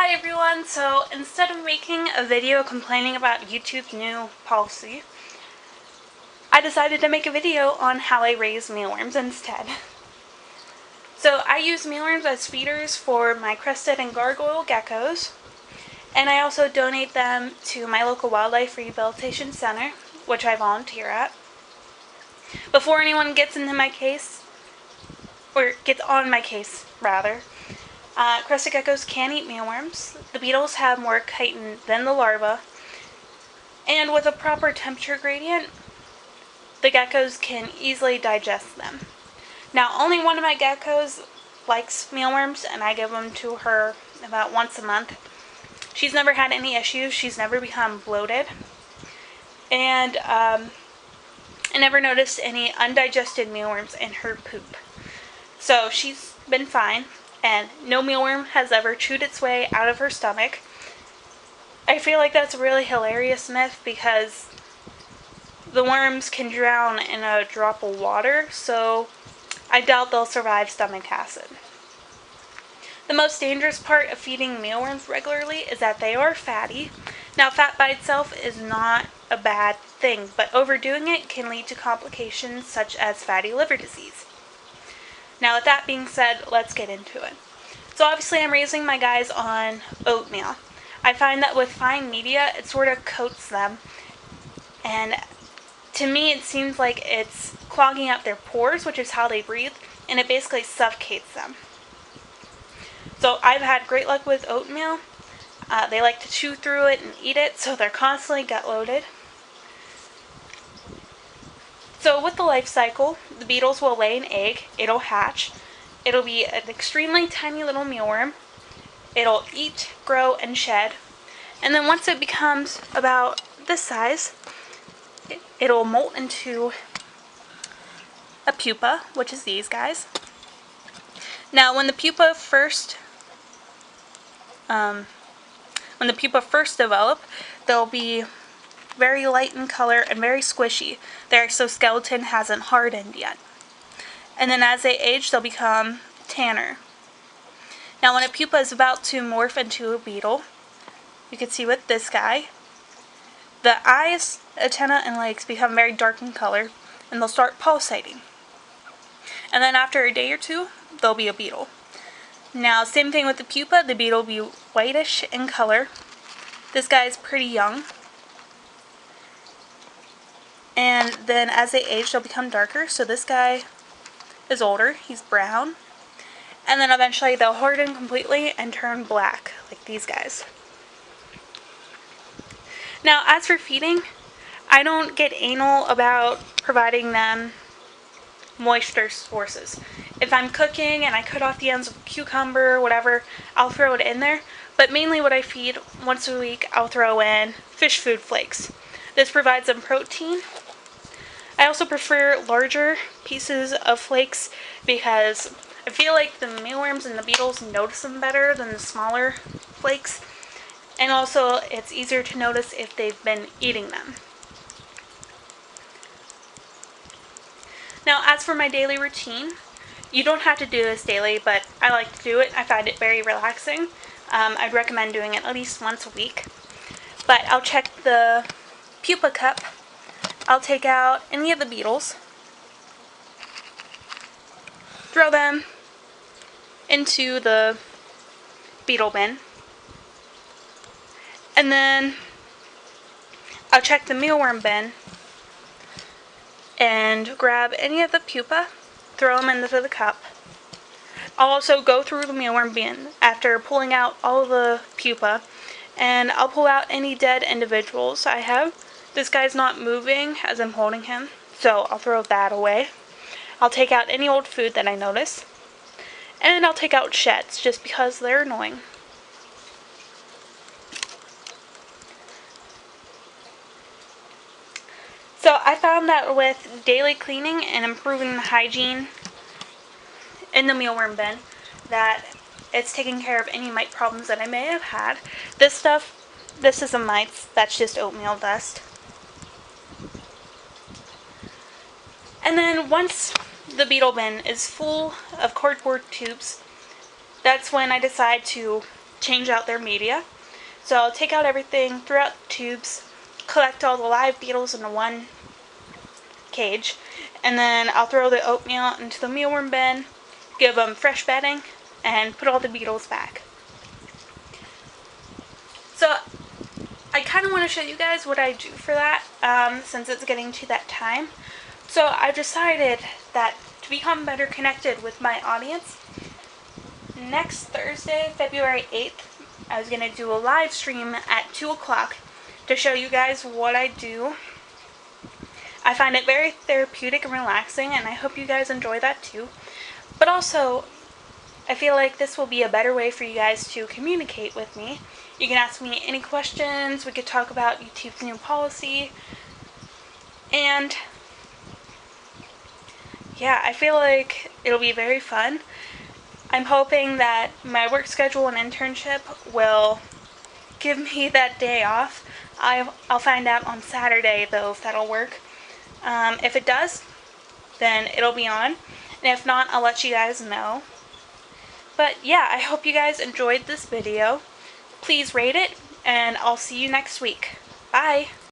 Hi everyone, so instead of making a video complaining about YouTube's new policy, I decided to make a video on how I raise mealworms instead. So I use mealworms as feeders for my crested and gargoyle geckos, and I also donate them to my local wildlife rehabilitation center, which I volunteer at. Before anyone gets into my case, or gets on my case rather, crested geckos can eat mealworms. The beetles have more chitin than the larvae, and with a proper temperature gradient, the geckos can easily digest them. Now, only one of my geckos likes mealworms, and I give them to her about once a month. She's never had any issues. She's never become bloated, and I never noticed any undigested mealworms in her poop. So she's been fine, and no mealworm has ever chewed its way out of her stomach. I feel like that's a really hilarious myth because the worms can drown in a drop of water, so I doubt they'll survive stomach acid. The most dangerous part of feeding mealworms regularly is that they are fatty. Now, fat by itself is not a bad thing, but overdoing it can lead to complications such as fatty liver disease. Now, with that being said, let's get into it. So obviously I'm raising my guys on oatmeal. I find that with fine media, it sort of coats them, and to me it seems like it's clogging up their pores, which is how they breathe, and it basically suffocates them. So I've had great luck with oatmeal. They like to chew through it and eat it, so they're constantly gut loaded. So with the life cycle, the beetles will lay an egg, it'll hatch, it'll be an extremely tiny little mealworm, it'll eat, grow, and shed, and then once it becomes about this size, it'll molt into a pupa, which is these guys. Now when the pupa first develop, they'll be very light in color and very squishy. Their exoskeleton hasn't hardened yet. And then as they age, they'll become tanner. Now when a pupa is about to morph into a beetle, you can see with this guy, the eyes, antenna, and legs become very dark in color, and they'll start pulsating. And then after a day or two, they'll be a beetle. Now, same thing with the pupa, the beetle will be whitish in color. This guy is pretty young. And then as they age, they'll become darker. So this guy is older, he's brown. And then eventually they'll harden completely and turn black, like these guys. Now, as for feeding, I don't get anal about providing them moisture sources. If I'm cooking and I cut off the ends of a cucumber or whatever, I'll throw it in there. But mainly what I feed once a week, I'll throw in fish food flakes. This provides them protein. I also prefer larger pieces of flakes because I feel like the mealworms and the beetles notice them better than the smaller flakes. And also, it's easier to notice if they've been eating them. Now, as for my daily routine, you don't have to do this daily, but I like to do it. I find it very relaxing. I'd recommend doing it at least once a week. But I'll check the pupa cup. I'll take out any of the beetles, throw them into the beetle bin, and then I'll check the mealworm bin and grab any of the pupa, throw them into the cup. I'll also go through the mealworm bin after pulling out all the pupa, and I'll pull out any dead individuals I have. This guy's not moving as I'm holding him, so I'll throw that away. I'll take out any old food that I notice, and I'll take out sheds just because they're annoying. So I found that with daily cleaning and improving the hygiene in the mealworm bin, that it's taking care of any mite problems that I may have had. This isn't mites, that's just oatmeal dust. And then once the beetle bin is full of cardboard tubes, that's when I decide to change out their media. So I'll take out everything, throw out the tubes, collect all the live beetles into one cage, and then I'll throw the oatmeal into the mealworm bin, give them fresh bedding, and put all the beetles back. So I kind of want to show you guys what I do for that, since it's getting to that time. So I've decided that to become better connected with my audience, next Thursday, February 8th, I was going to do a live stream at 2 o'clock to show you guys what I do. I find it very therapeutic and relaxing, and I hope you guys enjoy that too. But also, I feel like this will be a better way for you guys to communicate with me. You can ask me any questions, we could talk about YouTube's new policy, and yeah, I feel like it'll be very fun. I'm hoping that my work schedule and internship will give me that day off. I'll find out on Saturday though if that'll work. If it does, then it'll be on, and if not, I'll let you guys know. But yeah, I hope you guys enjoyed this video. Please rate it, and I'll see you next week. Bye!